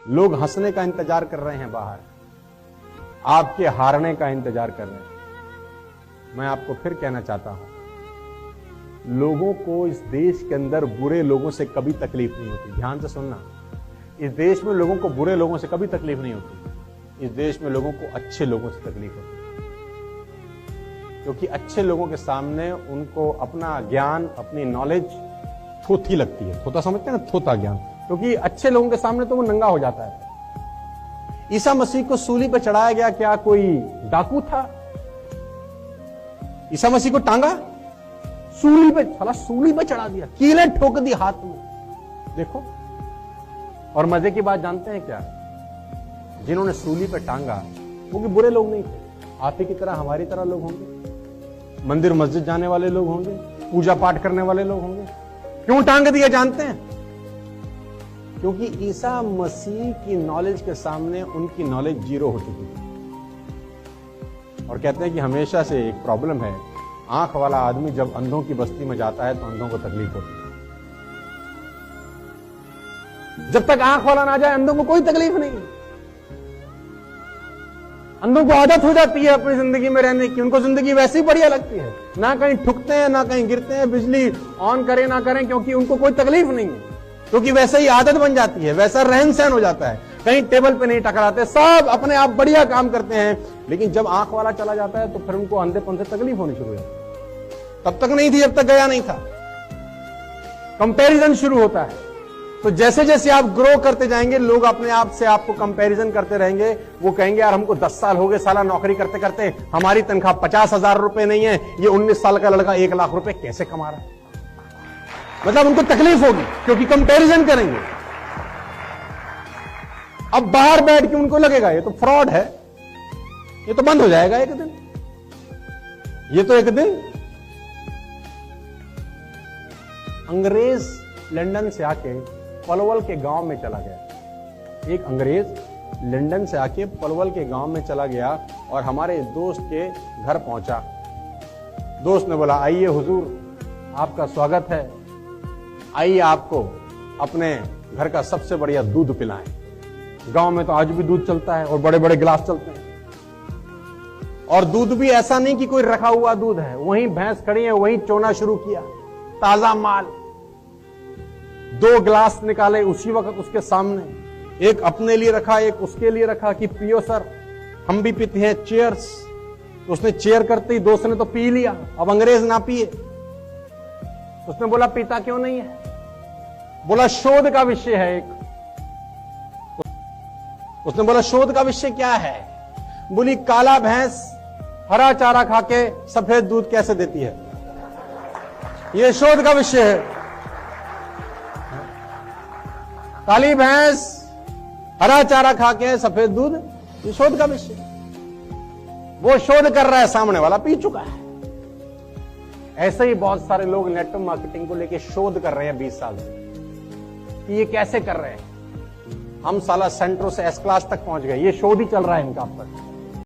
लोग हंसने का इंतजार कर रहे हैं बाहर, आपके हारने का इंतजार कर रहे हैं। मैं आपको फिर कहना चाहता हूं, लोगों को इस देश के अंदर बुरे लोगों से कभी तकलीफ नहीं होती। ध्यान से सुनना, इस देश में लोगों को बुरे लोगों से कभी तकलीफ नहीं होती। इस देश में लोगों को अच्छे लोगों से तकलीफ होती है, क्योंकि अच्छे लोगों के सामने उनको अपना ज्ञान, अपनी नॉलेज थोथी लगती है। थोथा समझते हैं ना, थोथा ज्ञान। क्योंकि अच्छे लोगों के सामने तो वो नंगा हो जाता है। ईसा मसीह को सूली पर चढ़ाया गया, क्या कोई डाकू था? ईसा मसीह को टांगा, सूली पे, साला सूली पे चढ़ा दिया, कीलें ठोक दी हाथ में। देखो, और मजे की बात जानते हैं क्या? जिन्होंने सूली पे टांगा वो भी बुरे लोग नहीं थे। आप ही की तरह, हमारी तरह लोग होंगे, मंदिर मस्जिद जाने वाले लोग होंगे, पूजा पाठ करने वाले लोग होंगे। क्यों टांग दिया जानते हैं? क्योंकि ईसा मसीह की नॉलेज के सामने उनकी नॉलेज जीरो हो चुकी थी। और कहते हैं कि हमेशा से एक प्रॉब्लम है, आंख वाला आदमी जब अंधों की बस्ती में जाता है तो अंधों को तकलीफ होती है। जब तक आंख वाला ना जाए अंधों को कोई तकलीफ नहीं। अंधों को आदत हो जाती है अपनी जिंदगी में रहने की, उनको जिंदगी वैसी बढ़िया लगती है, ना कहीं ठुकते हैं ना कहीं गिरते हैं, बिजली ऑन करें ना करें, क्योंकि उनको कोई तकलीफ नहीं है, क्योंकि वैसे ही आदत बन जाती है, वैसा रहन सहन हो जाता है। कहीं टेबल पे नहीं टकराते, सब अपने आप बढ़िया काम करते हैं। लेकिन जब आंख वाला चला जाता है तो फिर उनको अंधेपन से तकलीफ होनी शुरू हो जाती है। तब तक नहीं थी जब तक गया नहीं था। कंपैरिजन शुरू होता है। तो जैसे जैसे आप ग्रो करते जाएंगे, लोग अपने आप से आपको कंपैरिजन करते रहेंगे। वो कहेंगे यार हमको 10 साल हो गए साला नौकरी करते करते, हमारी तनख्वाह 50,000 रुपए नहीं है, ये 19 साल का लड़का 1 लाख रुपए कैसे कमा रहा है। मतलब उनको तकलीफ होगी, क्योंकि कंपैरिजन करेंगे। अब बाहर बैठ के उनको लगेगा ये तो फ्रॉड है, ये तो बंद हो जाएगा एक दिन, ये तो एक दिन। अंग्रेज लंदन से आके पलवल के गांव में चला गया। एक अंग्रेज लंदन से आके पलवल के गांव में चला गया और हमारे दोस्त के घर पहुंचा। दोस्त ने बोला आइए हुजूर, आपका स्वागत है, आइए आपको अपने घर का सबसे बढ़िया दूध पिलाएं। गांव में तो आज भी दूध चलता है और बड़े बड़े गिलास चलते हैं, और दूध भी ऐसा नहीं कि कोई रखा हुआ दूध है, वहीं भैंस खड़ी है, वहीं चोना शुरू किया, ताजा माल। 2 गिलास निकाले उसी वक्त उसके सामने, एक अपने लिए रखा, एक उसके लिए रखा कि पियो सर, हम भी पीते हैं, चीयर्स। तो उसने चेयर करते ही दोस्त ने तो पी लिया, अब अंग्रेज ना पिए। उसने बोला पीता क्यों नहीं है? बोला शोध का विषय है एक। उसने बोला शोध का विषय क्या है? बोली काला भैंस हरा चारा खा के सफेद दूध कैसे देती है, यह शोध का विषय है। काली भैंस हरा चारा खा के सफेद दूध, ये शोध का विषय। वो शोध कर रहा है, सामने वाला पी चुका है। ऐसे ही बहुत सारे लोग नेटवर्क मार्केटिंग को लेके शोध कर रहे हैं 20 साल से कि ये कैसे कर रहे हैं। हम साला सेंट्रो से एस क्लास तक पहुंच गए, ये शोध ही चल रहा है इनका अब तक।